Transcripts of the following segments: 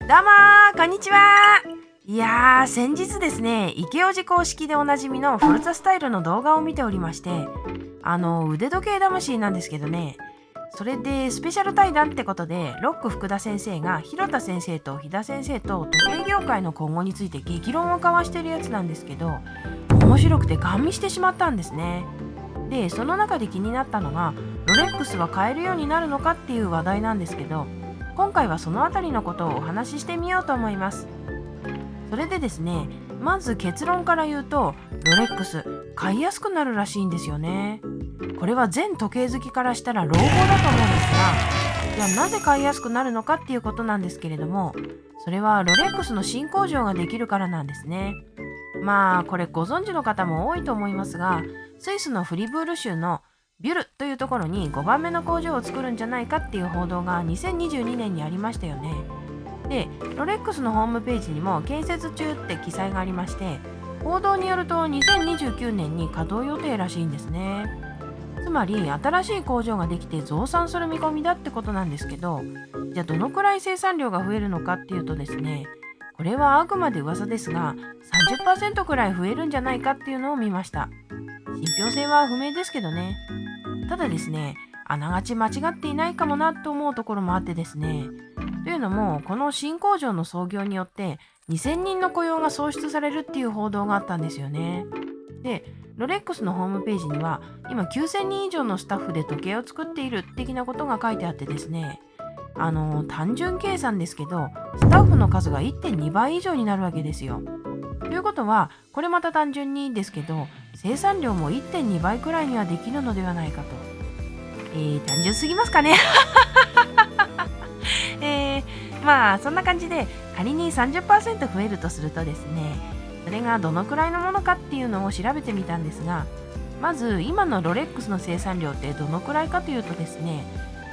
どうもこんにちは。いやー、先日ですね、イケオジ公式でおなじみのフォルツァスタイルの動画を見ておりまして、腕時計魂なんですけどね、それでスペシャル対談ってことで、ロック福田先生が広田先生と飛田先生と時計業界の今後について激論を交わしてるやつなんですけど、面白くてガン見してしまったんですね。で、その中で気になったのが、ロレックスは買えるようになるのかっていう話題なんですけど、今回はそのあたりのことをお話ししてみようと思います。それでですね、まず結論から言うと、ロレックス買いやすくなるらしいんですよね。これは全時計好きからしたら朗報だと思うんですが、じゃあなぜ買いやすくなるのかっていうことなんですけれども、それはロレックスの新工場ができるからなんですね。まあこれご存知の方も多いと思いますが、スイスのフリブール州のビュルというところに5番目の工場を作るんじゃないかっていう報道が2022年にありましたよね。で、ロレックスのホームページにも建設中って記載がありまして、報道によると2029年に稼働予定らしいんですね。つまり新しい工場ができて増産する見込みだってことなんですけど、じゃあどのくらい生産量が増えるのかっていうとですね、これはあくまで噂ですが 30% くらい増えるんじゃないかっていうのを見ました。信憑性は不明ですけどね。ただですね、あながち間違っていないかもなと思うところもあってですね。というのも、この新工場の創業によって2000人の雇用が創出されるっていう報道があったんですよね。で、ロレックスのホームページには今9000人以上のスタッフで時計を作っている的なことが書いてあってですね、単純計算ですけど、スタッフの数が 1.2 倍以上になるわけですよ。ということは、これまた単純にですけど、生産量も 1.2 倍くらいにはできるのではないかと。単純すぎますかね。まあそんな感じで、仮に 30% 増えるとするとですね、それがどのくらいのものかっていうのを調べてみたんですが、まず今のロレックスの生産量ってどのくらいかというとですね、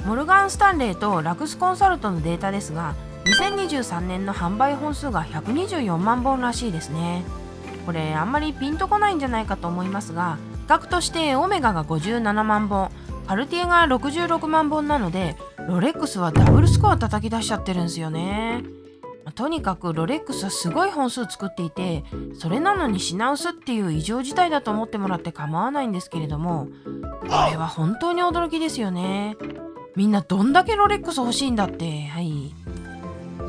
モルガン・スタンレーとラクスコンサルトのデータですが、2023年の販売本数が124万本らしいですね。これあんまりピンとこないんじゃないかと思いますが、比較としてオメガが57万本、カルティエが66万本なので、ロレックスはダブルスコア叩き出しちゃってるんですよね。とにかくロレックスはすごい本数作っていて、それなのに品薄っていう異常事態だと思ってもらって構わないんですけれども、これは本当に驚きですよね。みんなどんだけロレックス欲しいんだって。はい。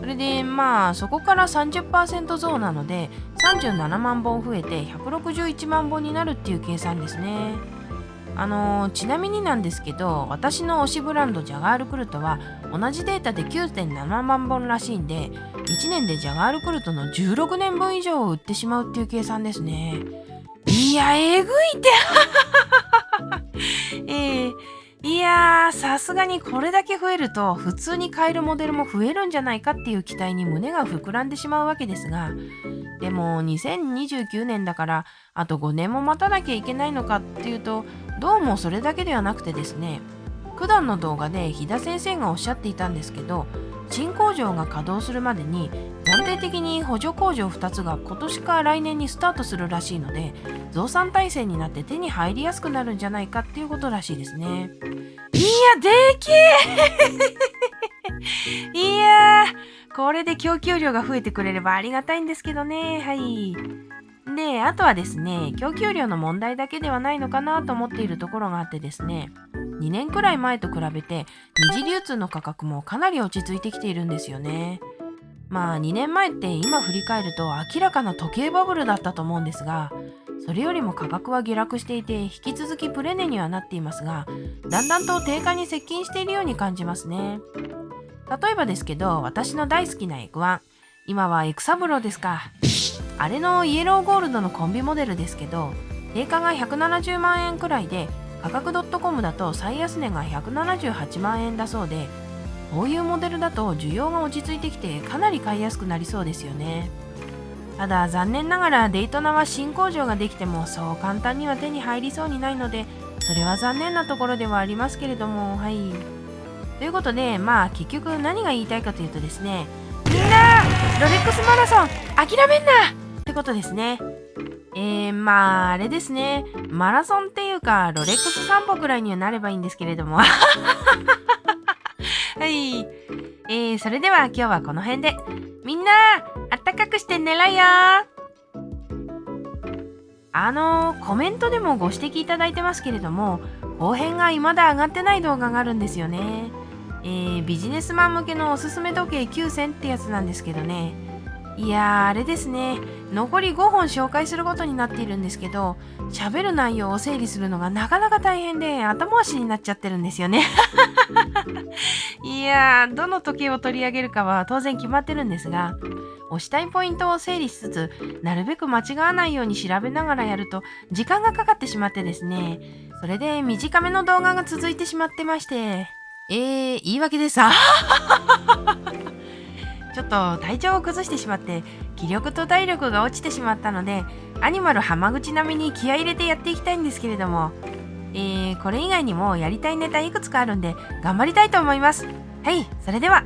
それでまあそこから 30% 増なので37万本増えて161万本になるっていう計算ですね。ちなみになんですけど、私の推しブランドジャガールクルトは同じデータで 9.7 万本らしいんで、1年でジャガールクルトの16年分以上を売ってしまうっていう計算ですね。いや、えぐいっていやー、さすがにこれだけ増えると普通に買えるモデルも増えるんじゃないかっていう期待に胸が膨らんでしまうわけですが、でも2029年だからあと5年も待たなきゃいけないのかっていうと、どうもそれだけではなくてですね、普段の動画で飛田先生がおっしゃっていたんですけど、新工場が稼働するまでに暫定的に補助工場2つが今年か来年にスタートするらしいので、増産体制になって手に入りやすくなるんじゃないかっていうことらしいですね。いや、でけえいやー、これで供給量が増えてくれればありがたいんですけどね。はい。で、あとはですね、供給量の問題だけではないのかなと思っているところがあってですね、2年くらい前と比べて二次流通の価格もかなり落ち着いてきているんですよね。まあ2年前って今振り返ると明らかな時計バブルだったと思うんですが、それよりも価格は下落していて引き続きプレネにはなっていますが、だんだんと低下に接近しているように感じますね。例えばですけど、私の大好きなエクワン、今はエクサブロですか。あれのイエローゴールドのコンビモデルですけど、定価が170万円くらいで、価格 .com だと最安値が178万円だそうで、こういうモデルだと需要が落ち着いてきてかなり買いやすくなりそうですよね。ただ残念ながらデイトナは新工場ができてもそう簡単には手に入りそうにないので、それは残念なところではありますけれども、はい。ということで、まあ結局何が言いたいかというとですね、みんなロレックスマラソン諦めんなってことですね。まああれですね、マラソンっていうかロレックス散歩くらいにはなればいいんですけれどもはい、それでは今日はこの辺で。みんな、あったかくして寝ろよ。コメントでもご指摘いただいてますけれども、後編が未だ上がってない動画があるんですよね。ビジネスマン向けのおすすめ時計9選ってやつなんですけどね。いやー、あれですね。残り5本紹介することになっているんですけど、喋る内容を整理するのがなかなか大変で後回しになっちゃってるんですよね。いやー、どの時計を取り上げるかは当然決まってるんですが、押したいポイントを整理しつつ、なるべく間違わないように調べながらやると時間がかかってしまってですね、それで短めの動画が続いてしまってまして、言い訳です。ちょっと体調を崩してしまって気力と体力が落ちてしまったので、アニマル浜口並みに気合い入れてやっていきたいんですけれども、これ以外にもやりたいネタいくつかあるんで頑張りたいと思います。はい、それでは。